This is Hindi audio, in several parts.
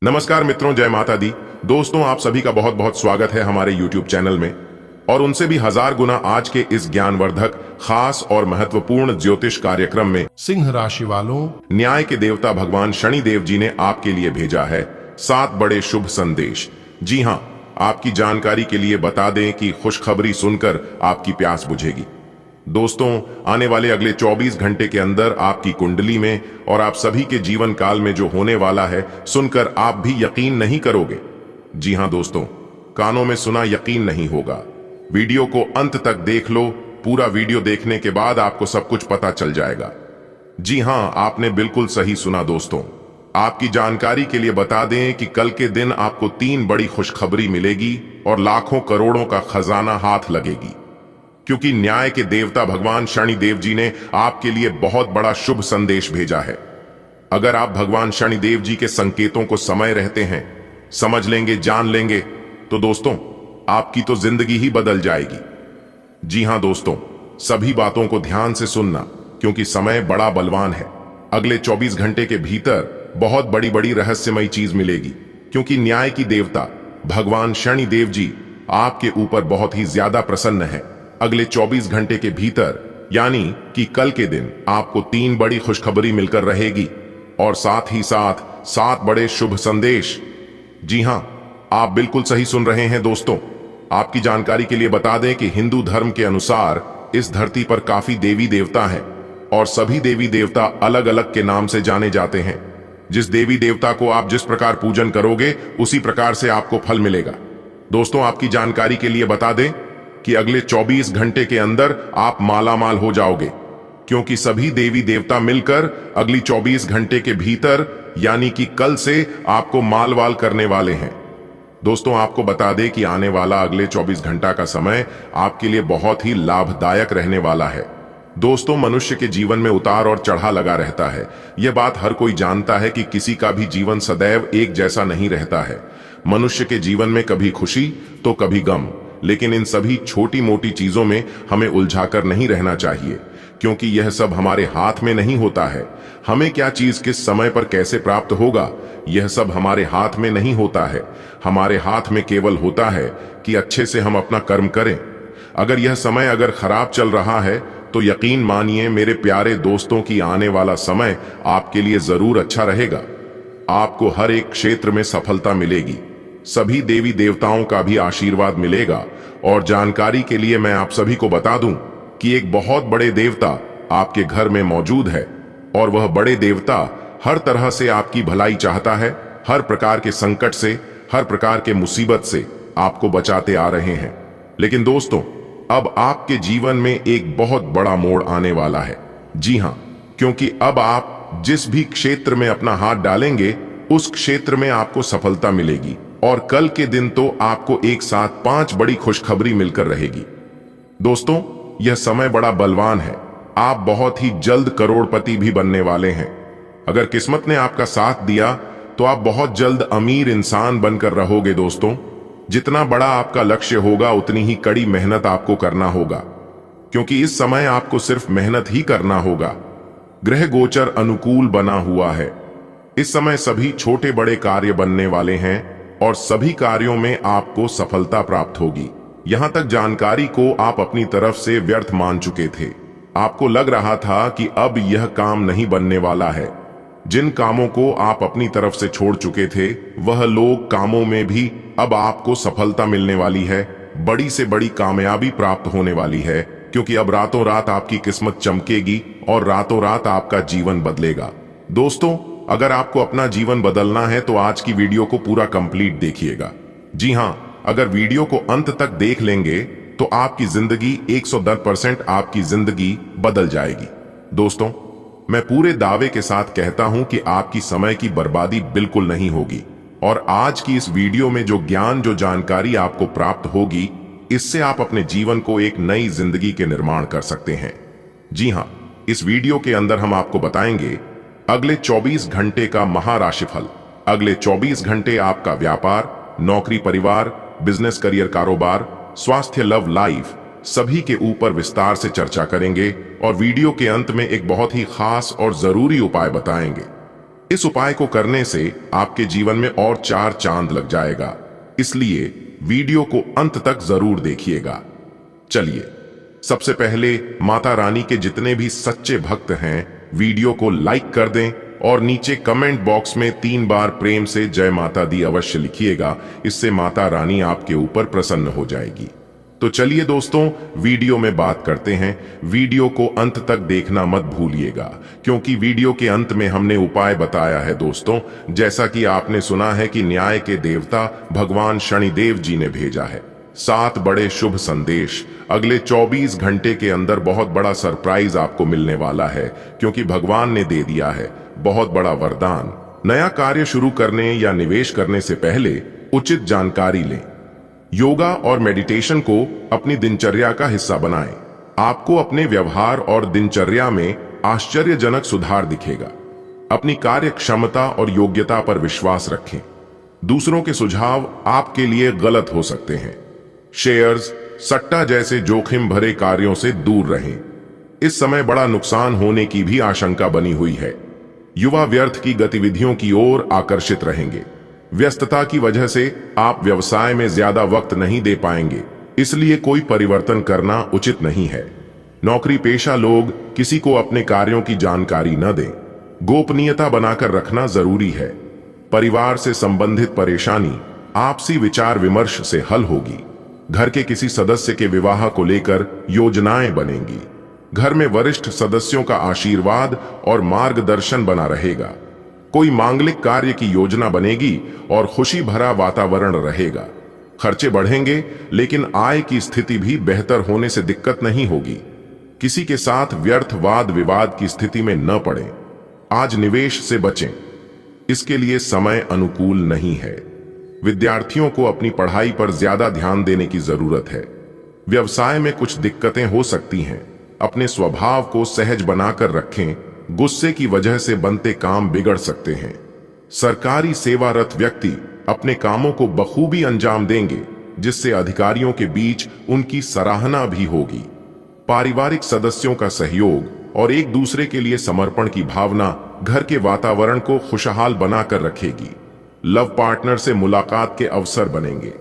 नमस्कार मित्रों, जय माता दी। दोस्तों, आप सभी का बहुत बहुत स्वागत है हमारे YouTube चैनल में। और उनसे भी हजार गुना आज के इस ज्ञानवर्धक, खास और महत्वपूर्ण ज्योतिष कार्यक्रम में सिंह राशि वालों, न्याय के देवता भगवान शनिदेव जी ने आपके लिए भेजा है 7 बड़े शुभ संदेश। जी हाँ, आपकी जानकारी के लिए बता दें कि खुशखबरी सुनकर आपकी प्यास बुझेगी। दोस्तों, आने वाले अगले 24 घंटे के अंदर आपकी कुंडली में और आप सभी के जीवन काल में जो होने वाला है, सुनकर आप भी यकीन नहीं करोगे। जी हां दोस्तों, कानों में सुना यकीन नहीं होगा। वीडियो को अंत तक देख लो। पूरा वीडियो देखने के बाद आपको सब कुछ पता चल जाएगा। जी हां, आपने बिल्कुल सही सुना दोस्तों। आपकी जानकारी के लिए बता दें कि कल के दिन आपको 3 बड़ी खुशखबरी मिलेगी और लाखों करोड़ों का खजाना हाथ लगेगी, क्योंकि न्याय के देवता भगवान शनिदेव जी ने आपके लिए बहुत बड़ा शुभ संदेश भेजा है। अगर आप भगवान शनिदेव जी के संकेतों को समय रहते हैं समझ लेंगे, जान लेंगे, तो दोस्तों आपकी तो जिंदगी ही बदल जाएगी। जी हां दोस्तों, सभी बातों को ध्यान से सुनना, क्योंकि समय बड़ा बलवान है। अगले 24 घंटे के भीतर बहुत बड़ी बड़ी रहस्यमयी चीज मिलेगी, क्योंकि न्याय की देवता भगवान शनिदेव जी आपके ऊपर बहुत ही ज्यादा प्रसन्न है। अगले 24 घंटे के भीतर, यानी कि कल के दिन, आपको 3 बड़ी खुशखबरी मिलकर रहेगी और साथ ही साथ 7 बड़े शुभ संदेश। जी हां, आप बिल्कुल सही सुन रहे हैं दोस्तों। आपकी जानकारी के लिए बता दें कि हिंदू धर्म के अनुसार इस धरती पर काफी देवी देवता हैं और सभी देवी देवता अलग अलग के नाम से जाने जाते हैं। जिस देवी देवता को आप जिस प्रकार पूजन करोगे उसी प्रकार से आपको फल मिलेगा। दोस्तों, आपकी जानकारी के लिए बता दें कि अगले 24 घंटे के अंदर आप मालामाल हो जाओगे, क्योंकि सभी देवी देवता मिलकर अगली 24 घंटे के भीतर, यानी कि कल से, आपको मालवाल करने वाले हैं। दोस्तों, आपको बता दें कि आने वाला अगले 24 घंटा का समय आपके लिए बहुत ही लाभदायक रहने वाला है। दोस्तों, मनुष्य के जीवन में उतार और चढ़ा लगा रहता है। यह बात हर कोई जानता है कि किसी का भी जीवन सदैव एक जैसा नहीं रहता है। मनुष्य के जीवन में कभी खुशी तो कभी गम, लेकिन इन सभी छोटी मोटी चीजों में हमें उलझाकर नहीं रहना चाहिए, क्योंकि यह सब हमारे हाथ में नहीं होता है। हमें क्या चीज किस समय पर कैसे प्राप्त होगा, यह सब हमारे हाथ में नहीं होता है। हमारे हाथ में केवल होता है कि अच्छे से हम अपना कर्म करें। अगर यह समय अगर खराब चल रहा है तो यकीन मानिए मेरे प्यारे दोस्तों की आने वाला समय आपके लिए जरूर अच्छा रहेगा। आपको हर एक क्षेत्र में सफलता मिलेगी, सभी देवी देवताओं का भी आशीर्वाद मिलेगा। और जानकारी के लिए मैं आप सभी को बता दूं कि एक बहुत बड़े देवता आपके घर में मौजूद है और वह बड़े देवता हर तरह से आपकी भलाई चाहता है। हर प्रकार के संकट से, हर प्रकार के मुसीबत से आपको बचाते आ रहे हैं। लेकिन दोस्तों, अब आपके जीवन में एक बहुत बड़ा मोड़ आने वाला है। जी हां, क्योंकि अब आप जिस भी क्षेत्र में अपना हाथ डालेंगे उस क्षेत्र में आपको सफलता मिलेगी। और कल के दिन तो आपको एक साथ 5 बड़ी खुशखबरी मिलकर रहेगी। दोस्तों, यह समय बड़ा बलवान है। आप बहुत ही जल्द करोड़पति भी बनने वाले हैं। अगर किस्मत ने आपका साथ दिया तो आप बहुत जल्द अमीर इंसान बनकर रहोगे। दोस्तों, जितना बड़ा आपका लक्ष्य होगा उतनी ही कड़ी मेहनत आपको करना होगा, क्योंकि इस समय आपको सिर्फ मेहनत ही करना होगा। ग्रह गोचर अनुकूल बना हुआ है। इस समय सभी छोटे बड़े कार्य बनने वाले हैं और सभी कार्यों में आपको सफलता प्राप्त होगी। यहां तक जानकारी को आप अपनी तरफ से व्यर्थ मान चुके थे। आपको लग रहा था कि अब यह काम नहीं बनने वाला है। जिन कामों को आप अपनी तरफ से छोड़ चुके थे, वह लोग कामों में भी अब आपको सफलता मिलने वाली है। बड़ी से बड़ी कामयाबी प्राप्त होने वाली है, क्योंकि अब रातों रात आपकी किस्मत चमकेगी और रातों रात आपका जीवन बदलेगा। दोस्तों, अगर आपको अपना जीवन बदलना है तो आज की वीडियो को पूरा कंप्लीट देखिएगा। जी हां, अगर वीडियो को अंत तक देख लेंगे तो आपकी जिंदगी 110% आपकी जिंदगी बदल जाएगी। दोस्तों, मैं पूरे दावे के साथ कहता हूं कि आपकी समय की बर्बादी बिल्कुल नहीं होगी। और आज की इस वीडियो में जो ज्ञान, जो जानकारी आपको प्राप्त होगी, इससे आप अपने जीवन को एक नई जिंदगी के निर्माण कर सकते हैं। जी हां, इस वीडियो के अंदर हम आपको बताएंगे अगले 24 घंटे का महाराशिफल। अगले 24 घंटे आपका व्यापार, नौकरी, परिवार, बिजनेस, करियर, कारोबार, स्वास्थ्य, लव लाइफ, सभी के ऊपर विस्तार से चर्चा करेंगे और वीडियो के अंत में एक बहुत ही खास और जरूरी उपाय बताएंगे। इस उपाय को करने से आपके जीवन में और 4 चांद लग जाएगा, इसलिए वीडियो को अंत तक जरूर देखिएगा। चलिए, सबसे पहले माता रानी के जितने भी सच्चे भक्त हैं, वीडियो को लाइक कर दें और नीचे कमेंट बॉक्स में 3 बार प्रेम से जय माता दी अवश्य लिखिएगा। इससे माता रानी आपके ऊपर प्रसन्न हो जाएगी। तो चलिए दोस्तों, वीडियो में बात करते हैं। वीडियो को अंत तक देखना मत भूलिएगा, क्योंकि वीडियो के अंत में हमने उपाय बताया है दोस्तों। जैसा कि आपने सुना है कि न्याय के देवता भगवान शनिदेव जी ने भेजा है 7 बड़े शुभ संदेश। अगले 24 घंटे के अंदर बहुत बड़ा सरप्राइज आपको मिलने वाला है, क्योंकि भगवान ने दे दिया है बहुत बड़ा वरदान। नया कार्य शुरू करने या निवेश करने से पहले उचित जानकारी लें। योगा और मेडिटेशन को अपनी दिनचर्या का हिस्सा बनाएं। आपको अपने व्यवहार और दिनचर्या में आश्चर्यजनक सुधार दिखेगा। अपनी कार्य क्षमता और योग्यता पर विश्वास रखें। दूसरों के सुझाव आपके लिए गलत हो सकते हैं। शेयर्स, सट्टा जैसे जोखिम भरे कार्यों से दूर रहें। इस समय बड़ा नुकसान होने की भी आशंका बनी हुई है। युवा व्यर्थ की गतिविधियों की ओर आकर्षित रहेंगे। व्यस्तता की वजह से आप व्यवसाय में ज्यादा वक्त नहीं दे पाएंगे, इसलिए कोई परिवर्तन करना उचित नहीं है। नौकरी पेशा लोग किसी को अपने कार्यों की जानकारी न दें। गोपनीयता बनाकर रखना जरूरी है। परिवार से संबंधित परेशानी आपसी विचार विमर्श से हल होगी। घर के किसी सदस्य के विवाह को लेकर योजनाएं बनेंगी। घर में वरिष्ठ सदस्यों का आशीर्वाद और मार्गदर्शन बना रहेगा। कोई मांगलिक कार्य की योजना बनेगी और खुशी भरा वातावरण रहेगा। खर्चे बढ़ेंगे, लेकिन आय की स्थिति भी बेहतर होने से दिक्कत नहीं होगी। किसी के साथ व्यर्थ वाद विवाद की स्थिति में न पड़ें। आज निवेश से बचें, इसके लिए समय अनुकूल नहीं है। विद्यार्थियों को अपनी पढ़ाई पर ज्यादा ध्यान देने की जरूरत है। व्यवसाय में कुछ दिक्कतें हो सकती हैं। अपने स्वभाव को सहज बनाकर रखें। गुस्से की वजह से बनते काम बिगड़ सकते हैं। सरकारी सेवारत व्यक्ति अपने कामों को बखूबी अंजाम देंगे, जिससे अधिकारियों के बीच उनकी सराहना भी होगी। पारिवारिक सदस्यों का सहयोग और एक दूसरे के लिए समर्पण की भावना घर के वातावरण को खुशहाल बनाकर रखेगी। लव पार्टनर से मुलाकात के अवसर बनेंगे।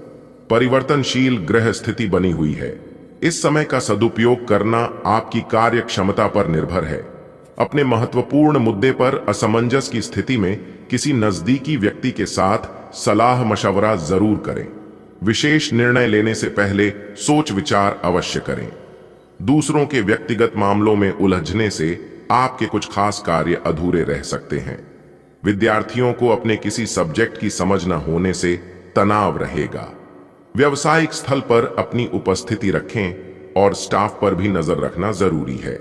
परिवर्तनशील ग्रह स्थिति बनी हुई है। इस समय का सदुपयोग करना आपकी कार्य क्षमता पर निर्भर है। अपने महत्वपूर्ण मुद्दे पर असमंजस की स्थिति में किसी नजदीकी व्यक्ति के साथ सलाह मशवरा जरूर करें। विशेष निर्णय लेने से पहले सोच विचार अवश्य करें। दूसरों के व्यक्तिगत मामलों में उलझने से आपके कुछ खास कार्य अधूरे रह सकते हैं। विद्यार्थियों को अपने किसी सब्जेक्ट की समझ न होने से तनाव रहेगा। व्यावसायिक स्थल पर अपनी उपस्थिति रखें और स्टाफ पर भी नजर रखना जरूरी है।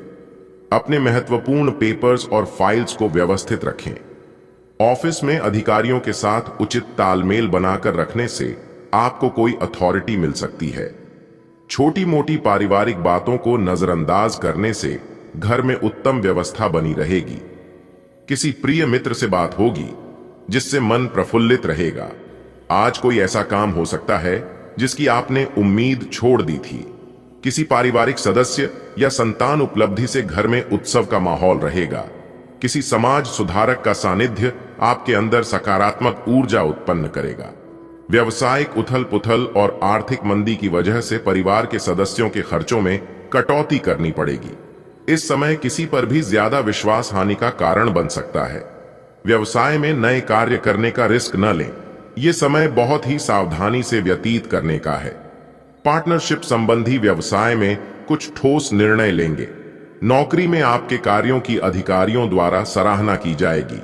अपने महत्वपूर्ण पेपर्स और फाइल्स को व्यवस्थित रखें। ऑफिस में अधिकारियों के साथ उचित तालमेल बनाकर रखने से आपको कोई अथॉरिटी मिल सकती है। छोटी मोटी पारिवारिक बातों को नजरअंदाज करने से घर में उत्तम व्यवस्था बनी रहेगी। किसी प्रिय मित्र से बात होगी, जिससे मन प्रफुल्लित रहेगा। आज कोई ऐसा काम हो सकता है जिसकी आपने उम्मीद छोड़ दी थी। किसी पारिवारिक सदस्य या संतान उपलब्धि से घर में उत्सव का माहौल रहेगा। किसी समाज सुधारक का सानिध्य आपके अंदर सकारात्मक ऊर्जा उत्पन्न करेगा। व्यवसायिक उथल पुथल और आर्थिक मंदी की वजह से परिवार के सदस्यों के खर्चों में कटौती करनी पड़ेगी। इस समय किसी पर भी ज्यादा विश्वास हानि का कारण बन सकता है। व्यवसाय में नए कार्य करने का रिस्क न लें। यह समय बहुत ही सावधानी से व्यतीत करने का है। पार्टनरशिप संबंधी व्यवसाय में कुछ ठोस निर्णय लेंगे। नौकरी में आपके कार्यों की अधिकारियों द्वारा सराहना की जाएगी।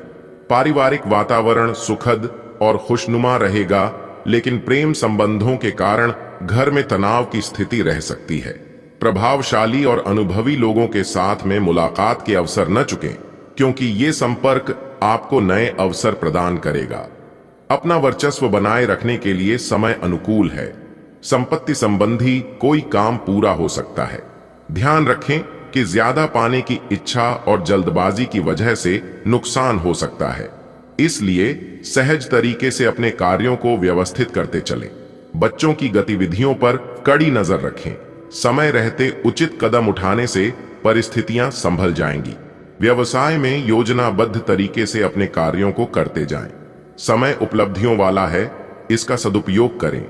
पारिवारिक वातावरण सुखद और खुशनुमा रहेगा, लेकिन प्रेम संबंधों के कारण घर में तनाव की स्थिति रह सकती है। प्रभावशाली और अनुभवी लोगों के साथ में मुलाकात के अवसर न चुकें, क्योंकि ये संपर्क आपको नए अवसर प्रदान करेगा। अपना वर्चस्व बनाए रखने के लिए समय अनुकूल है। संपत्ति संबंधी कोई काम पूरा हो सकता है। ध्यान रखें कि ज्यादा पाने की इच्छा और जल्दबाजी की वजह से नुकसान हो सकता है, इसलिए सहज तरीके से अपने कार्यों को व्यवस्थित करते चलें। बच्चों की गतिविधियों पर कड़ी नजर रखें। समय रहते उचित कदम उठाने से परिस्थितियां संभल जाएंगी। व्यवसाय में योजनाबद्ध तरीके से अपने कार्यों को करते जाएं। समय उपलब्धियों वाला है, इसका सदुपयोग करें।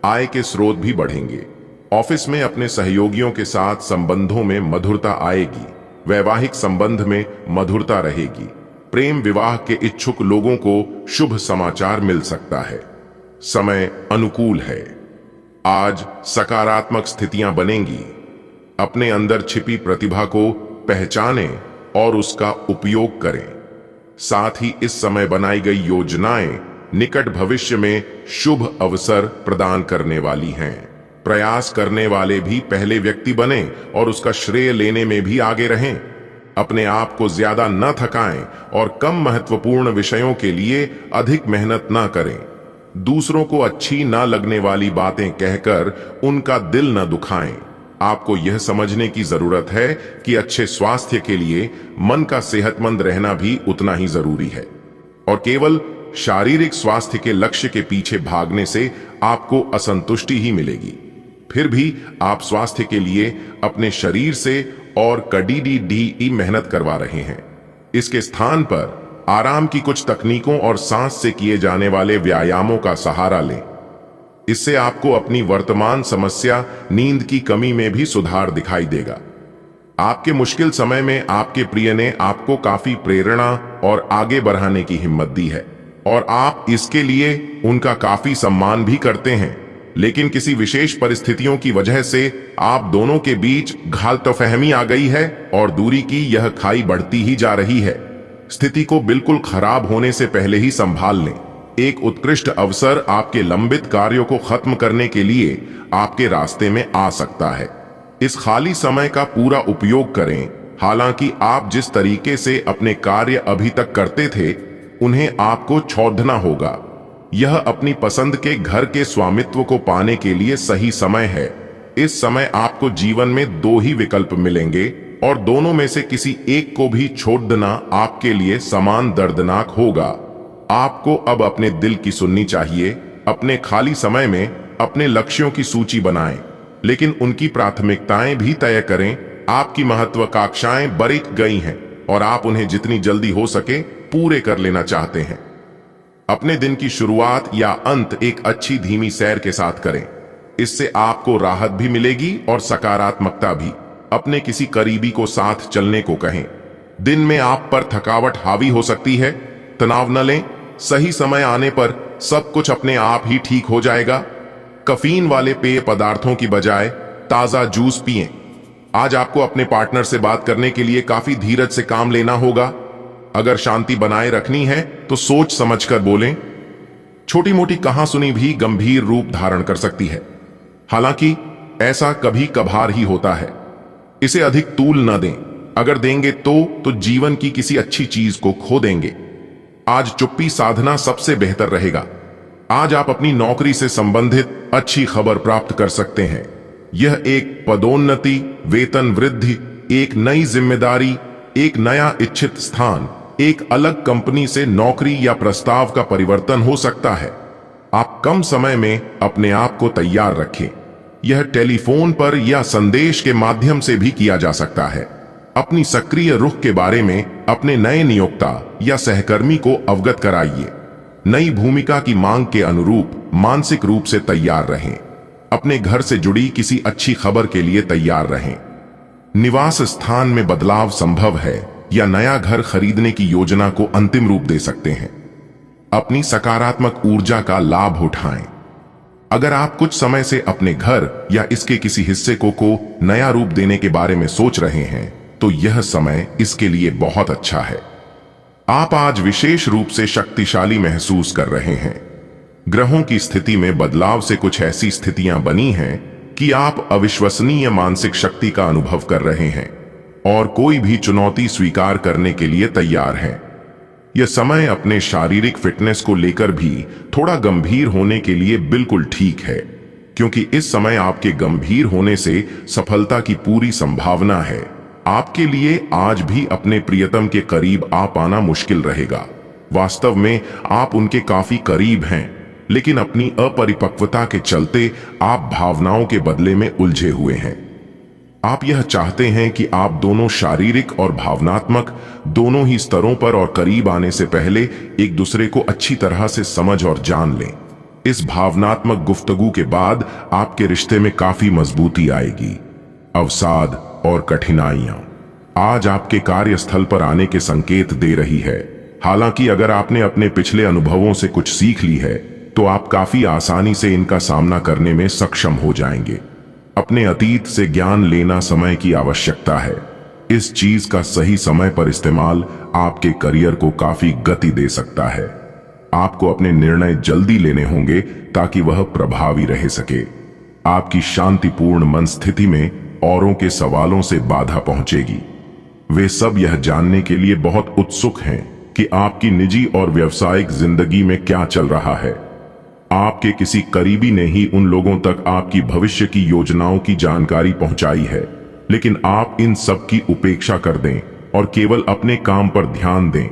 आय के स्रोत भी बढ़ेंगे। ऑफिस में अपने सहयोगियों के साथ संबंधों में मधुरता आएगी। वैवाहिक संबंध में मधुरता रहेगी। प्रेम विवाह के इच्छुक लोगों को शुभ समाचार मिल सकता है। समय अनुकूल है। आज सकारात्मक स्थितियां बनेंगी। अपने अंदर छिपी प्रतिभा को पहचानें और उसका उपयोग करें। साथ ही इस समय बनाई गई योजनाएं निकट भविष्य में शुभ अवसर प्रदान करने वाली हैं। प्रयास करने वाले भी पहले व्यक्ति बने और उसका श्रेय लेने में भी आगे रहें। अपने आप को ज्यादा न थकाएं और कम महत्वपूर्ण विषयों के लिए अधिक मेहनत न करें। दूसरों को अच्छी न लगने वाली बातें कहकर उनका दिल न दुखाएं। आपको यह समझने की जरूरत है कि अच्छे स्वास्थ्य के लिए मन का सेहतमंद रहना भी उतना ही जरूरी है, और केवल शारीरिक स्वास्थ्य के लक्ष्य के पीछे भागने से आपको असंतुष्टि ही मिलेगी। फिर भी आप स्वास्थ्य के लिए अपने शरीर से और कड़ी मेहनत करवा रहे हैं। इसके स्थान पर आराम की कुछ तकनीकों और सांस से किए जाने वाले व्यायामों का सहारा लें। इससे आपको अपनी वर्तमान समस्या नींद की कमी में भी सुधार दिखाई देगा। आपके मुश्किल समय में आपके प्रिय ने आपको काफी प्रेरणा और आगे बढ़ाने की हिम्मत दी है, और आप इसके लिए उनका काफी सम्मान भी करते हैं। लेकिन किसी विशेष परिस्थितियों की वजह से आप दोनों के बीच गलतफहमी आ गई है और दूरी की यह खाई बढ़ती ही जा रही है। स्थिति को बिल्कुल खराब होने से पहले ही संभाल लें। एक उत्कृष्ट अवसर आपके लंबित कार्यों को खत्म करने के लिए आपके रास्ते में आ सकता है। इस खाली समय का पूरा उपयोग करें। हालांकि आप जिस तरीके से अपने कार्य अभी तक करते थे, उन्हें आपको छोड़ना होगा। यह अपनी पसंद के घर के स्वामित्व को पाने के लिए सही समय है। इस समय आपको जीवन में दो ही विकल्प मिलेंगे और दोनों में से किसी एक को भी छोड़ देना आपके लिए समान दर्दनाक होगा। आपको अब अपने दिल की सुननी चाहिए। अपने खाली समय में अपने लक्ष्यों की सूची बनाएं, लेकिन उनकी प्राथमिकताएं भी तय करें। आपकी महत्वाकांक्षाएं बढ़ गई हैं और आप उन्हें जितनी जल्दी हो सके पूरे कर लेना चाहते हैं। अपने दिन की शुरुआत या अंत एक अच्छी धीमी सैर के साथ करें। इससे आपको राहत भी मिलेगी और सकारात्मकता भी। अपने किसी करीबी को साथ चलने को कहें। दिन में आप पर थकावट हावी हो सकती है, तनाव न लें। सही समय आने पर सब कुछ अपने आप ही ठीक हो जाएगा। कैफीन वाले पेय पदार्थों की बजाय ताजा जूस पिएं। आज आपको अपने पार्टनर से बात करने के लिए काफी धीरज से काम लेना होगा। अगर शांति बनाए रखनी है तो सोच समझकर बोलें। छोटी मोटी कहां सुनी भी गंभीर रूप धारण कर सकती है। हालांकि ऐसा कभी कभार ही होता है। इसे अधिक तूल न दें। अगर देंगे तो जीवन की किसी अच्छी चीज को खो देंगे। आज चुप्पी साधना सबसे बेहतर रहेगा। आज आप अपनी नौकरी से संबंधित अच्छी खबर प्राप्त कर सकते हैं। यह एक पदोन्नति, वेतन वृद्धि, एक नई जिम्मेदारी, एक नया इच्छित स्थान, एक अलग कंपनी से नौकरी या प्रस्ताव का परिवर्तन हो सकता है। आप कम समय में अपने आप को तैयार रखें। यह टेलीफोन पर या संदेश के माध्यम से भी किया जा सकता है। अपनी सक्रिय रुख के बारे में अपने नए नियोक्ता या सहकर्मी को अवगत कराइए। नई भूमिका की मांग के अनुरूप मानसिक रूप से तैयार रहें। अपने घर से जुड़ी किसी अच्छी खबर के लिए तैयार रहें। निवास स्थान में बदलाव संभव है या नया घर खरीदने की योजना को अंतिम रूप दे सकते हैं। अपनी सकारात्मक ऊर्जा का लाभ उठाएं। अगर आप कुछ समय से अपने घर या इसके किसी हिस्से को नया रूप देने के बारे में सोच रहे हैं, तो यह समय इसके लिए बहुत अच्छा है। आप आज विशेष रूप से शक्तिशाली महसूस कर रहे हैं। ग्रहों की स्थिति में बदलाव से कुछ ऐसी स्थितियां बनी हैं कि आप अविश्वसनीय मानसिक शक्ति का अनुभव कर रहे हैं और कोई भी चुनौती स्वीकार करने के लिए तैयार हैं। यह समय अपने शारीरिक फिटनेस को लेकर भी थोड़ा गंभीर होने के लिए बिल्कुल ठीक है, क्योंकि इस समय आपके गंभीर होने से सफलता की पूरी संभावना है। आपके लिए आज भी अपने प्रियतम के करीब आ पाना मुश्किल रहेगा। वास्तव में आप उनके काफी करीब हैं, लेकिन अपनी अपरिपक्वता के चलते आप भावनाओं के बदले में उलझे हुए हैं। आप यह चाहते हैं कि आप दोनों शारीरिक और भावनात्मक दोनों ही स्तरों पर और करीब आने से पहले एक दूसरे को अच्छी तरह से समझ और जान लें। इस भावनात्मक गुफ्तगू के बाद आपके रिश्ते में काफी मजबूती आएगी। अवसाद और कठिनाइयां आज आपके कार्यस्थल पर आने के संकेत दे रही है। हालांकि अगर आपने अपने पिछले अनुभवों से कुछ सीख ली है तो आप काफी आसानी से इनका सामना करने में सक्षम हो जाएंगे। अपने अतीत से ज्ञान लेना समय की आवश्यकता है। इस चीज का सही समय पर इस्तेमाल आपके करियर को काफी गति दे सकता है। आपको अपने निर्णय जल्दी लेने होंगे ताकि वह प्रभावी रह सके। आपकी शांतिपूर्ण मन स्थिति में औरों के सवालों से बाधा पहुंचेगी। वे सब यह जानने के लिए बहुत उत्सुक हैं कि आपकी निजी और व्यावसायिक जिंदगी में क्या चल रहा है। आपके किसी करीबी ने ही उन लोगों तक आपकी भविष्य की योजनाओं की जानकारी पहुंचाई है, लेकिन आप इन सब की उपेक्षा कर दें और केवल अपने काम पर ध्यान दें।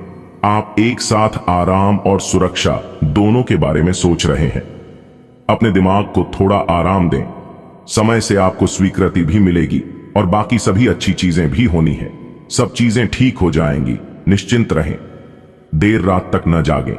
आप एक साथ आराम और सुरक्षा दोनों के बारे में सोच रहे हैं। अपने दिमाग को थोड़ा आराम दें। समय से आपको स्वीकृति भी मिलेगी और बाकी सभी अच्छी चीजें भी होनी है। सब चीजें ठीक हो जाएंगी, निश्चिंत रहें। देर रात तक न जागें।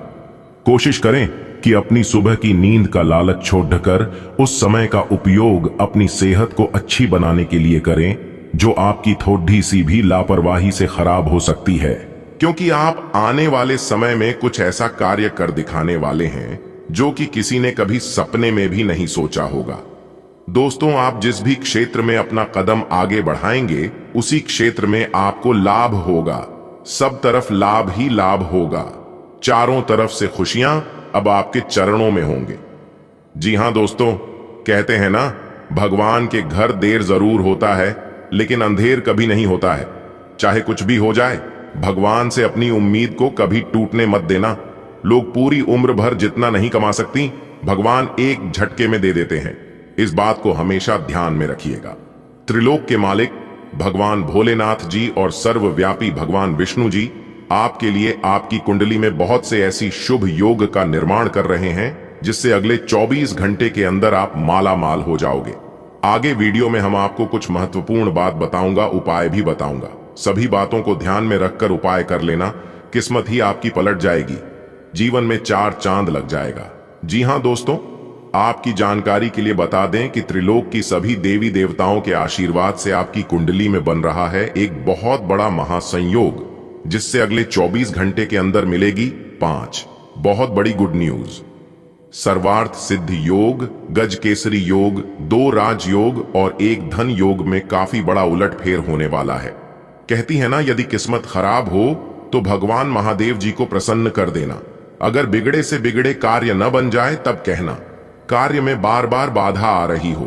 कोशिश करें कि अपनी सुबह की नींद का लालच छोड़कर उस समय का उपयोग अपनी सेहत को अच्छी बनाने के लिए करें, जो आपकी थोड़ी सी भी लापरवाही से खराब हो सकती है। क्योंकि आप आने वाले समय में कुछ ऐसा कार्य कर दिखाने वाले हैं जो कि किसी ने कभी सपने में भी नहीं सोचा होगा। दोस्तों, आप जिस भी क्षेत्र में अपना कदम आगे बढ़ाएंगे उसी क्षेत्र में आपको लाभ होगा। सब तरफ लाभ ही लाभ होगा। चारों तरफ से खुशियां अब आपके चरणों में होंगे। जी हां दोस्तों, कहते हैं ना, भगवान के घर देर जरूर होता है लेकिन अंधेर कभी नहीं होता है। चाहे कुछ भी हो जाए, भगवान से अपनी उम्मीद को कभी टूटने मत देना। लोग पूरी उम्र भर जितना नहीं कमा सकती, भगवान एक झटके में दे देते हैं। इस बात को हमेशा ध्यान में रखिएगा। त्रिलोक के मालिक भगवान भोलेनाथ जी और सर्वव्यापी भगवान विष्णु जी आपके लिए आपकी कुंडली में बहुत से ऐसी शुभ योग का निर्माण कर रहे हैं जिससे अगले 24 घंटे के अंदर आप माला माल हो जाओगे। आगे वीडियो में हम आपको कुछ महत्वपूर्ण बात बताऊंगा, उपाय भी बताऊंगा। सभी बातों को ध्यान में रखकर उपाय कर लेना, किस्मत ही आपकी पलट जाएगी। जीवन में 4 चांद लग जाएगा। जी हां दोस्तों, आपकी जानकारी के लिए बता दें कि त्रिलोक की सभी देवी देवताओं के आशीर्वाद से आपकी कुंडली में बन रहा है एक बहुत बड़ा महासंयोग, जिससे अगले 24 घंटे के अंदर मिलेगी 5 बहुत बड़ी गुड न्यूज। सर्वार्थ सिद्ध योग, गज केसरी योग, 2 राज योग और 1 धन योग में काफी बड़ा उलटफेर होने वाला है। कहती है ना, यदि किस्मत खराब हो तो भगवान महादेव जी को प्रसन्न कर देना। अगर बिगड़े से बिगड़े कार्य न बन जाए तब कहना। कार्य में बार बार बाधा आ रही हो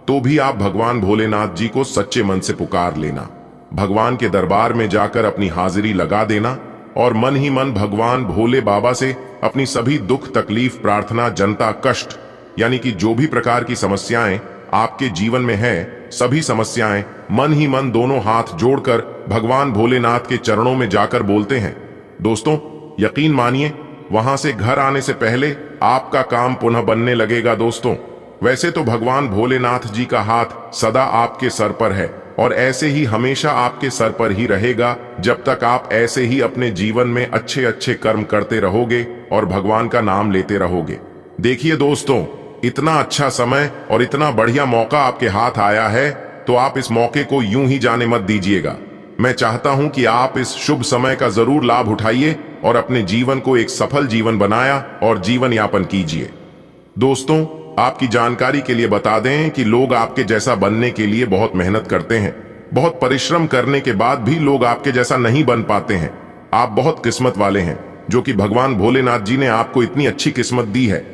तो भी आप भगवान भोलेनाथ जी को सच्चे मन से पुकार लेना। भगवान के दरबार में जाकर अपनी हाजिरी लगा देना और मन ही मन भगवान भोले बाबा से अपनी सभी दुख तकलीफ प्रार्थना जनता कष्ट यानी कि जो भी प्रकार की समस्याएं आपके जीवन में है, सभी समस्याएं मन ही मन दोनों हाथ जोड़कर भगवान भोलेनाथ के चरणों में जाकर बोलते हैं। दोस्तों, यकीन मानिए, वहां से घर आने से पहले आपका काम पुनः बनने लगेगा। दोस्तों, वैसे तो भगवान भोलेनाथ जी का हाथ सदा आपके सर पर है और ऐसे ही हमेशा आपके सर पर ही रहेगा जब तक आप ऐसे ही अपने जीवन में अच्छे अच्छे कर्म करते रहोगे और भगवान का नाम लेते रहोगे। देखिए दोस्तों, इतना अच्छा समय और इतना बढ़िया मौका आपके हाथ आया है तो आप इस मौके को यूं ही जाने मत दीजिएगा। मैं चाहता हूं कि आप इस शुभ समय का जरूर लाभ उठाइए और अपने जीवन को एक सफल जीवन बनाया और जीवन यापन कीजिए। दोस्तों, आपकी जानकारी के लिए बता दें कि लोग आपके जैसा बनने के लिए बहुत मेहनत करते हैं। बहुत परिश्रम करने के बाद भी लोग आपके जैसा नहीं बन पाते हैं। आप बहुत किस्मत वाले हैं जो कि भगवान भोलेनाथ जी ने आपको इतनी अच्छी किस्मत दी है।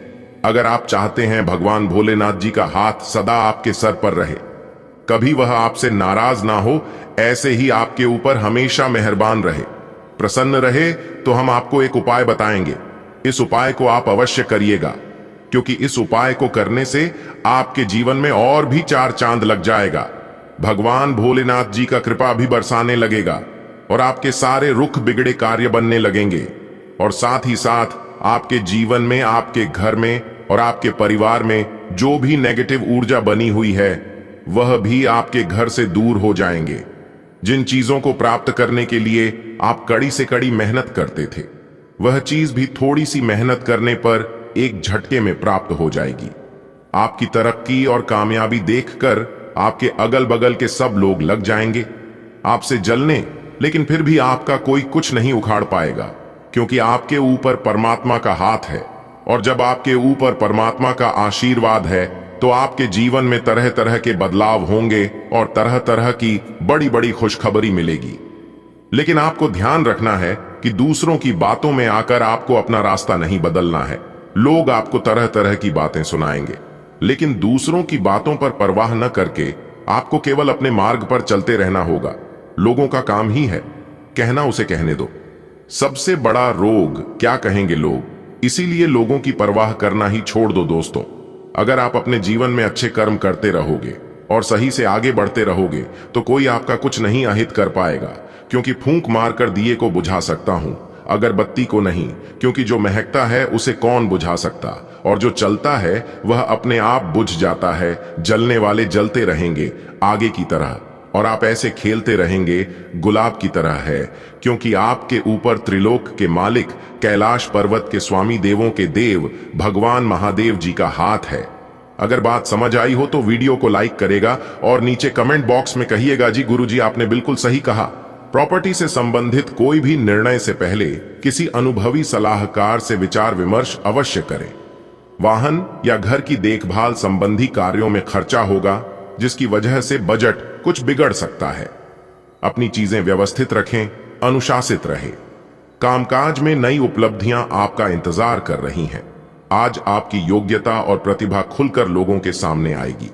अगर आप चाहते हैं भगवान भोलेनाथ जी का हाथ सदा आपके सर पर रहे, कभी वह आपसे नाराज ना हो, ऐसे ही आपके ऊपर हमेशा मेहरबान रहे, प्रसन्न रहे, तो हम आपको एक उपाय बताएंगे। इस उपाय को आप अवश्य करिएगा, क्योंकि इस उपाय को करने से आपके जीवन में और भी 4 चांद लग जाएगा। भगवान भोलेनाथ जी का कृपा भी बरसाने लगेगा और आपके सारे रुख बिगड़े कार्य बनने लगेंगे और साथ ही साथ आपके जीवन में, आपके घर में और आपके परिवार में जो भी नेगेटिव ऊर्जा बनी हुई है वह भी आपके घर से दूर हो जाएंगे। जिन चीजों को प्राप्त करने के लिए आप कड़ी से कड़ी मेहनत करते थे, वह चीज भी थोड़ी सी मेहनत करने पर एक झटके में प्राप्त हो जाएगी। आपकी तरक्की और कामयाबी देखकर आपके अगल बगल के सब लोग लग जाएंगे आपसे जलने, लेकिन फिर भी आपका कोई कुछ नहीं उखाड़ पाएगा, क्योंकि आपके ऊपर परमात्मा का हाथ है। और जब आपके ऊपर परमात्मा का आशीर्वाद है तो आपके जीवन में तरह तरह के बदलाव होंगे और तरह तरह की बड़ी बड़ी खुशखबरी मिलेगी। लेकिन आपको ध्यान रखना है कि दूसरों की बातों में आकर आपको अपना रास्ता नहीं बदलना है। लोग आपको तरह तरह की बातें सुनाएंगे, लेकिन दूसरों की बातों पर परवाह न करके आपको केवल अपने मार्ग पर चलते रहना होगा। लोगों का काम ही है कहना, उसे कहने दो। सबसे बड़ा रोग क्या कहेंगे लोग, इसीलिए लोगों की परवाह करना ही छोड़ दो दोस्तों। अगर आप अपने जीवन में अच्छे कर्म करते रहोगे और सही से आगे बढ़ते रहोगे तो कोई आपका कुछ नहीं अहित कर पाएगा, क्योंकि फूंक मारकर दिए को बुझा सकता हूं, अगरबत्ती को नहीं, क्योंकि जो महकता है उसे कौन बुझा सकता, और जो चलता है वह अपने आप बुझ जाता है। जलने वाले जलते रहेंगे आगे की तरह, और आप ऐसे खेलते रहेंगे गुलाब की तरह है, क्योंकि आपके ऊपर त्रिलोक के मालिक, कैलाश पर्वत के स्वामी, देवों के देव भगवान महादेव जी का हाथ है। अगर बात समझ आई हो तो वीडियो को लाइक करेगा और नीचे कमेंट बॉक्स में कहिएगा, जी गुरुजी आपने बिल्कुल सही कहा। प्रॉपर्टी से संबंधित कोई भी निर्णय से पहले किसी अनुभवी सलाहकार से विचार विमर्श अवश्य करें। वाहन या घर की देखभाल संबंधी कार्यों में खर्चा होगा, जिसकी वजह से बजट कुछ बिगड़ सकता है। अपनी चीजें व्यवस्थित रखें, अनुशासित रहें। कामकाज में नई उपलब्धियां आपका इंतजार कर रही हैं। आज आपकी योग्यता और प्रतिभा खुलकर लोगों के सामने आएगी,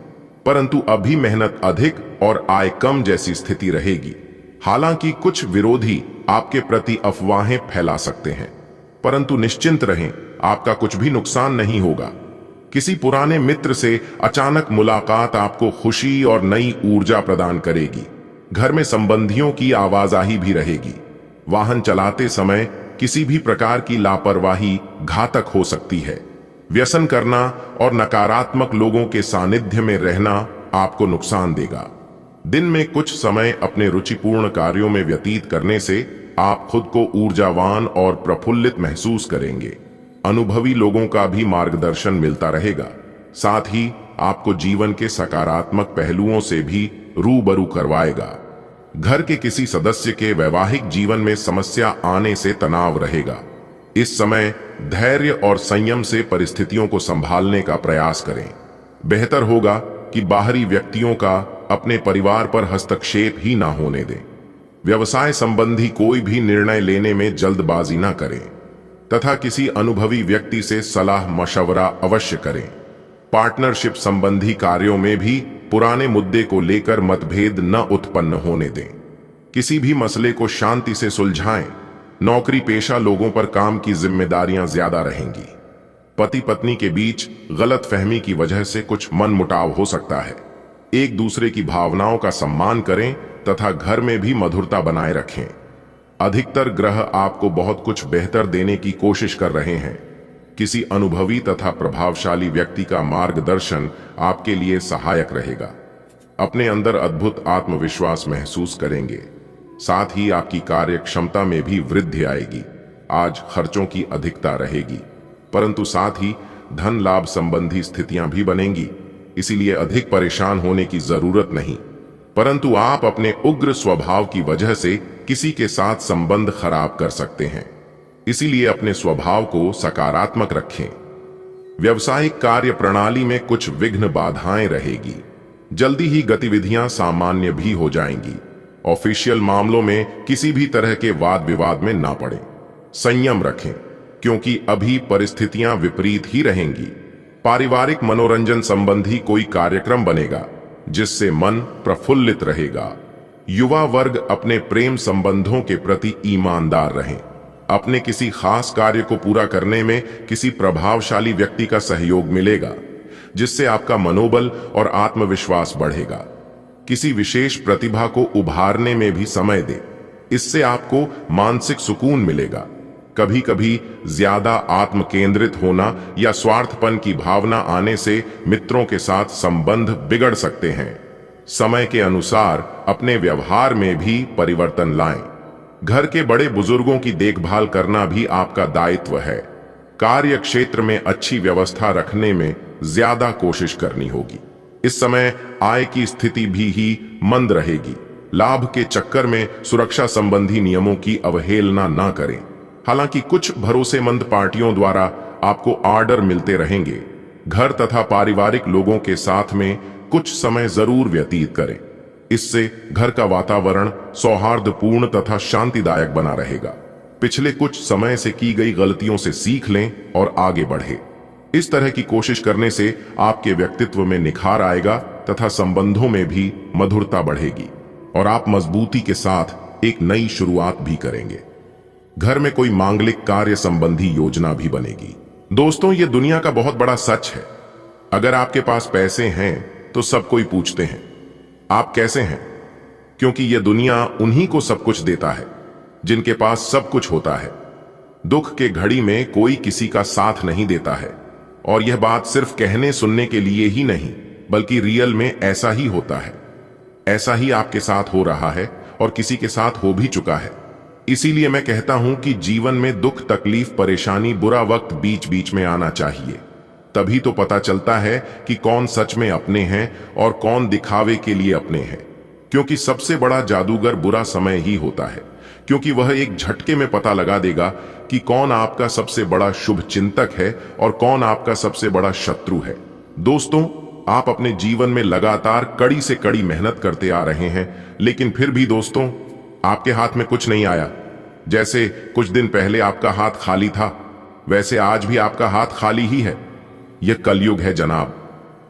परंतु अभी मेहनत अधिक और आय कम जैसी स्थिति रहेगी। हालांकि कुछ विरोधी आपके प्रति अफवाहें फैला सकते हैं, परंतु निश्चिंत रहें, आपका कुछ भी नुकसान नहीं होगा। किसी पुराने मित्र से अचानक मुलाकात आपको खुशी और नई ऊर्जा प्रदान करेगी। घर में संबंधियों की आवाजाही भी रहेगी। वाहन चलाते समय किसी भी प्रकार की लापरवाही घातक हो सकती है। व्यसन करना और नकारात्मक लोगों के सानिध्य में रहना आपको नुकसान देगा। दिन में कुछ समय अपने रुचिपूर्ण कार्यों में व्यतीत करने से आप खुद को ऊर्जावान और प्रफुल्लित महसूस करेंगे। अनुभवी लोगों का भी मार्गदर्शन मिलता रहेगा। साथ ही आपको जीवन के सकारात्मक पहलुओं से भी रूबरू करवाएगा। घर के किसी सदस्य के वैवाहिक जीवन में समस्या आने से तनाव रहेगा। इस समय धैर्य और संयम से परिस्थितियों को संभालने का प्रयास करें। बेहतर होगा कि बाहरी व्यक्तियों का अपने परिवार पर हस्तक्षेप ही ना होने दें। व्यवसाय संबंधी कोई भी निर्णय लेने में जल्दबाजी ना करें तथा किसी अनुभवी व्यक्ति से सलाह मशवरा अवश्य करें। पार्टनरशिप संबंधी कार्यों में भी पुराने मुद्दे को लेकर मतभेद न उत्पन्न होने दें। किसी भी मसले को शांति से सुलझाएं। नौकरी पेशा लोगों पर काम की जिम्मेदारियां ज्यादा रहेंगी। पति पत्नी के बीच गलतफहमी की वजह से कुछ मनमुटाव हो सकता है। एक दूसरे की भावनाओं का सम्मान करें तथा घर में भी मधुरता बनाए रखें। अधिकतर ग्रह आपको बहुत कुछ बेहतर देने की कोशिश कर रहे हैं। किसी अनुभवी तथा प्रभावशाली व्यक्ति का मार्गदर्शन आपके लिए सहायक रहेगा। अपने अंदर अद्भुत आत्मविश्वास महसूस करेंगे। साथ ही आपकी कार्य क्षमता में भी वृद्धि आएगी। आज खर्चों की अधिकता रहेगी, परंतु साथ ही धन लाभ संबंधी स्थितियां भी बनेंगी। इसीलिए अधिक परेशान होने की जरूरत नहीं, परंतु आप अपने उग्र स्वभाव की वजह से किसी के साथ संबंध खराब कर सकते हैं। इसीलिए अपने स्वभाव को सकारात्मक रखें। व्यवसायिक कार्य प्रणाली में कुछ विघ्न बाधाएं रहेगी। जल्दी ही गतिविधियां सामान्य भी हो जाएंगी। ऑफिशियल मामलों में किसी भी तरह के वाद विवाद में ना पड़ें। संयम रखें, क्योंकि अभी परिस्थितियां विपरीत ही रहेंगी। पारिवारिक मनोरंजन संबंधी कोई कार्यक्रम बनेगा जिससे मन प्रफुल्लित रहेगा। युवा वर्ग अपने प्रेम संबंधों के प्रति ईमानदार रहें। अपने किसी खास कार्य को पूरा करने में किसी प्रभावशाली व्यक्ति का सहयोग मिलेगा, जिससे आपका मनोबल और आत्मविश्वास बढ़ेगा। किसी विशेष प्रतिभा को उभारने में भी समय दें, इससे आपको मानसिक सुकून मिलेगा। कभी कभी ज्यादा आत्म केंद्रित होना या स्वार्थपन की भावना आने से मित्रों के साथ संबंध बिगड़ सकते हैं। समय के अनुसार अपने व्यवहार में भी परिवर्तन लाएं। घर के बड़े बुजुर्गों की देखभाल करना भी आपका दायित्व है। कार्य क्षेत्र में अच्छी व्यवस्था रखने में ज्यादा कोशिश करनी होगी। इस समय आय की स्थिति भी मंद रहेगी। लाभ के चक्कर में सुरक्षा संबंधी नियमों की अवहेलना ना करें। हालांकि कुछ भरोसेमंद पार्टियों द्वारा आपको ऑर्डर मिलते रहेंगे। घर तथा पारिवारिक लोगों के साथ में कुछ समय जरूर व्यतीत करें। इससे घर का वातावरण सौहार्दपूर्ण तथा शांतिदायक बना रहेगा। पिछले कुछ समय से की गई गलतियों से सीख लें और आगे बढ़े। इस तरह की कोशिश करने से आपके व्यक्तित्व में निखार आएगा तथा संबंधों में भी मधुरता बढ़ेगी और आप मजबूती के साथ एक नई शुरुआत भी करेंगे। घर में कोई मांगलिक कार्य संबंधी योजना भी बनेगी। दोस्तों, ये दुनिया का बहुत बड़ा सच है। अगर आपके पास पैसे हैं तो सब कोई पूछते हैं आप कैसे हैं, क्योंकि यह दुनिया उन्हीं को सब कुछ देता है जिनके पास सब कुछ होता है। दुख के घड़ी में कोई किसी का साथ नहीं देता है, और यह बात सिर्फ कहने सुनने के लिए ही नहीं बल्कि रियल में ऐसा ही होता है। ऐसा ही आपके साथ हो रहा है और किसी के साथ हो भी चुका है। इसीलिए मैं कहता हूं कि जीवन में दुख, तकलीफ, परेशानी, बुरा वक्त बीच बीच में आना चाहिए। तभी तो पता चलता है कि कौन सच में अपने हैं और कौन दिखावे के लिए अपने हैं। क्योंकि सबसे बड़ा जादूगर बुरा समय ही होता है, क्योंकि वह एक झटके में पता लगा देगा कि कौन आपका सबसे बड़ा शुभ चिंतक है और कौन आपका सबसे बड़ा शत्रु है। दोस्तों, आप अपने जीवन में लगातार कड़ी से कड़ी मेहनत करते आ रहे हैं, लेकिन फिर भी दोस्तों आपके हाथ में कुछ नहीं आया। जैसे कुछ दिन पहले आपका हाथ खाली था, वैसे आज भी आपका हाथ खाली ही है। यह कलयुग है जनाब,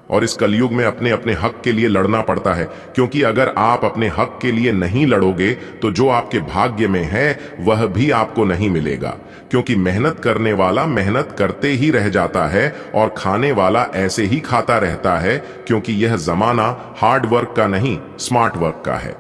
और इस कलयुग में अपने अपने हक के लिए लड़ना पड़ता है। क्योंकि अगर आप अपने हक के लिए नहीं लड़ोगे तो जो आपके भाग्य में है वह भी आपको नहीं मिलेगा। क्योंकि मेहनत करने वाला मेहनत करते ही रह जाता है और खाने वाला ऐसे ही खाता रहता है, क्योंकि यह जमाना हार्ड वर्क का नहीं, स्मार्ट वर्क का है।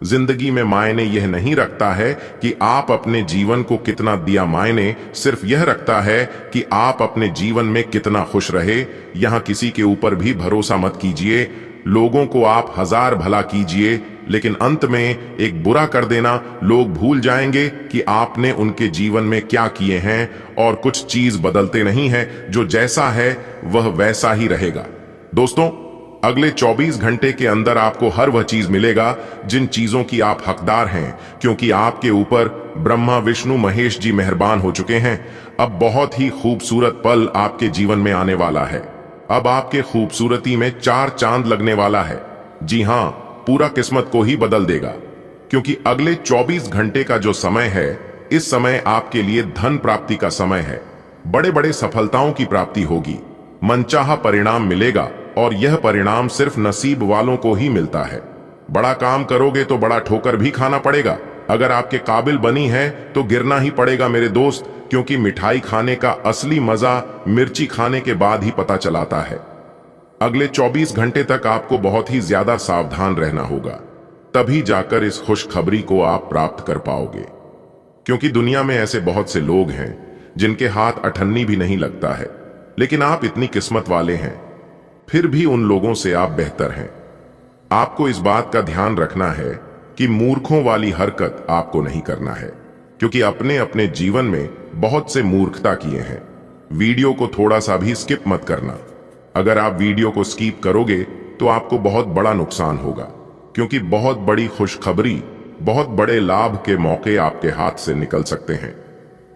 जिंदगी में मायने यह नहीं रखता है कि आप अपने जीवन को कितना दिया, मायने सिर्फ यह रखता है कि आप अपने जीवन में कितना खुश रहे। यहां किसी के ऊपर भी भरोसा मत कीजिए। लोगों को आप हजार भला कीजिए, लेकिन अंत में एक बुरा कर देना, लोग भूल जाएंगे कि आपने उनके जीवन में क्या किए हैं। और कुछ चीज बदलते नहीं है, जो जैसा है वह वैसा ही रहेगा। दोस्तों, अगले 24 घंटे के अंदर आपको हर वह चीज मिलेगा जिन चीजों की आप हकदार हैं, क्योंकि आपके ऊपर ब्रह्मा, विष्णु, महेश जी मेहरबान हो चुके हैं। अब बहुत ही खूबसूरत पल आपके जीवन में आने वाला है। अब आपके खूबसूरती में 4 चांद लगने वाला है। जी हां, पूरा किस्मत को ही बदल देगा, क्योंकि अगले 24 घंटे का जो समय है, इस समय आपके लिए धन प्राप्ति का समय है। बड़े बड़े सफलताओं की प्राप्ति होगी, मनचाहा परिणाम मिलेगा, और यह परिणाम सिर्फ नसीब वालों को ही मिलता है। बड़ा काम करोगे तो बड़ा ठोकर भी खाना पड़ेगा। अगर आपके काबिल बनी है तो गिरना ही पड़ेगा मेरे दोस्त, क्योंकि मिठाई खाने का असली मजा मिर्ची खाने के बाद ही पता चलाता है। अगले 24 घंटे तक आपको बहुत ही ज्यादा सावधान रहना होगा, तभी जाकर इस खुशखबरी को आप प्राप्त कर पाओगे। क्योंकि दुनिया में ऐसे बहुत से लोग हैं जिनके हाथ अठन्नी भी नहीं लगता है, लेकिन आप इतनी किस्मत वाले हैं, फिर भी उन लोगों से आप बेहतर हैं। आपको इस बात का ध्यान रखना है कि मूर्खों वाली हरकत आपको नहीं करना है, क्योंकि अपने अपने जीवन में बहुत से मूर्खता किए हैं। वीडियो को थोड़ा सा भी स्किप मत करना। अगर आप वीडियो को स्किप करोगे तो आपको बहुत बड़ा नुकसान होगा, क्योंकि बहुत बड़ी खुशखबरी, बहुत बड़े लाभ के मौके आपके हाथ से निकल सकते हैं।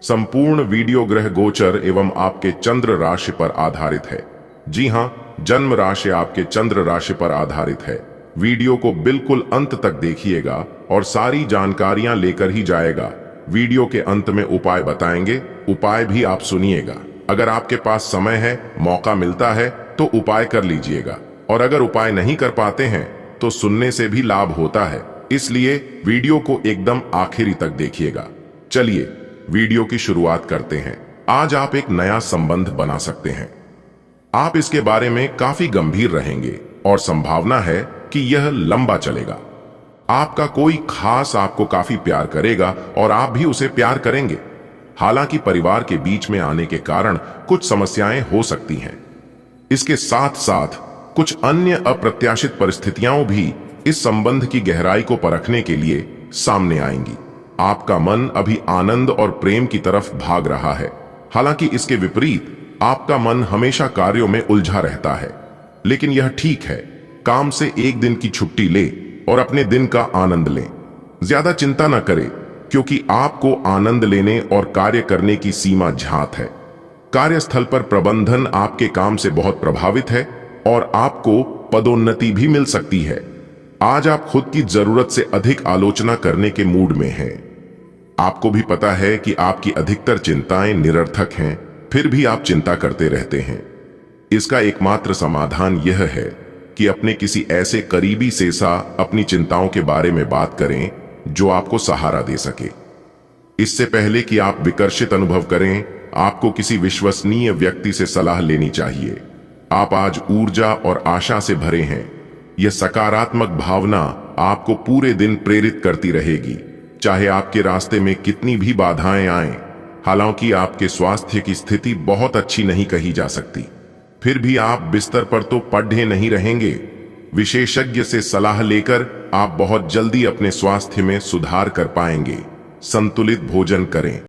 संपूर्ण वीडियो ग्रह गोचर एवं आपके चंद्र राशि पर आधारित है। जी हां, जन्म राशि आपके चंद्र राशि पर आधारित है। वीडियो को बिल्कुल अंत तक देखिएगा और सारी जानकारियां लेकर ही जाएगा। वीडियो के अंत में उपाय बताएंगे, उपाय भी आप सुनिएगा। अगर आपके पास समय है, मौका मिलता है तो उपाय कर लीजिएगा, और अगर उपाय नहीं कर पाते हैं तो सुनने से भी लाभ होता है। इसलिए वीडियो को एकदम आखिरी तक देखिएगा। चलिए वीडियो की शुरुआत करते हैं। आज आप एक नया संबंध बना सकते हैं। आप इसके बारे में काफी गंभीर रहेंगे और संभावना है कि यह लंबा चलेगा। आपका कोई खास आपको काफी प्यार करेगा और आप भी उसे प्यार करेंगे। हालांकि परिवार के बीच में आने के कारण कुछ समस्याएं हो सकती हैं। इसके साथ साथ कुछ अन्य अप्रत्याशित परिस्थितियां भी इस संबंध की गहराई को परखने के लिए सामने आएंगी। आपका मन अभी आनंद और प्रेम की तरफ भाग रहा है, हालांकि इसके विपरीत आपका मन हमेशा कार्यों में उलझा रहता है। लेकिन यह ठीक है, काम से एक दिन की छुट्टी ले और अपने दिन का आनंद लें। ज्यादा चिंता न करें, क्योंकि आपको आनंद लेने और कार्य करने की सीमा ज्ञात है। कार्यस्थल पर प्रबंधन आपके काम से बहुत प्रभावित है और आपको पदोन्नति भी मिल सकती है। आज आप खुद की जरूरत से अधिक आलोचना करने के मूड में हैं। आपको भी पता है कि आपकी अधिकतर चिंताएं निरर्थक हैं, फिर भी आप चिंता करते रहते हैं। इसका एकमात्र समाधान यह है कि अपने किसी ऐसे करीबी से अपनी चिंताओं के बारे में बात करें जो आपको सहारा दे सके। इससे पहले कि आप विकर्षित अनुभव करें, आपको किसी विश्वसनीय व्यक्ति से सलाह लेनी चाहिए। आप आज ऊर्जा और आशा से भरे हैं। यह सकारात्मक भावना आपको पूरे दिन प्रेरित करती रहेगी, चाहे आपके रास्ते में कितनी भी बाधाएं आएं। हालांकि आपके स्वास्थ्य की स्थिति बहुत अच्छी नहीं कही जा सकती, फिर भी आप बिस्तर पर तो पड़े नहीं रहेंगे। विशेषज्ञ से सलाह लेकर आप बहुत जल्दी अपने स्वास्थ्य में सुधार कर पाएंगे। संतुलित भोजन करें।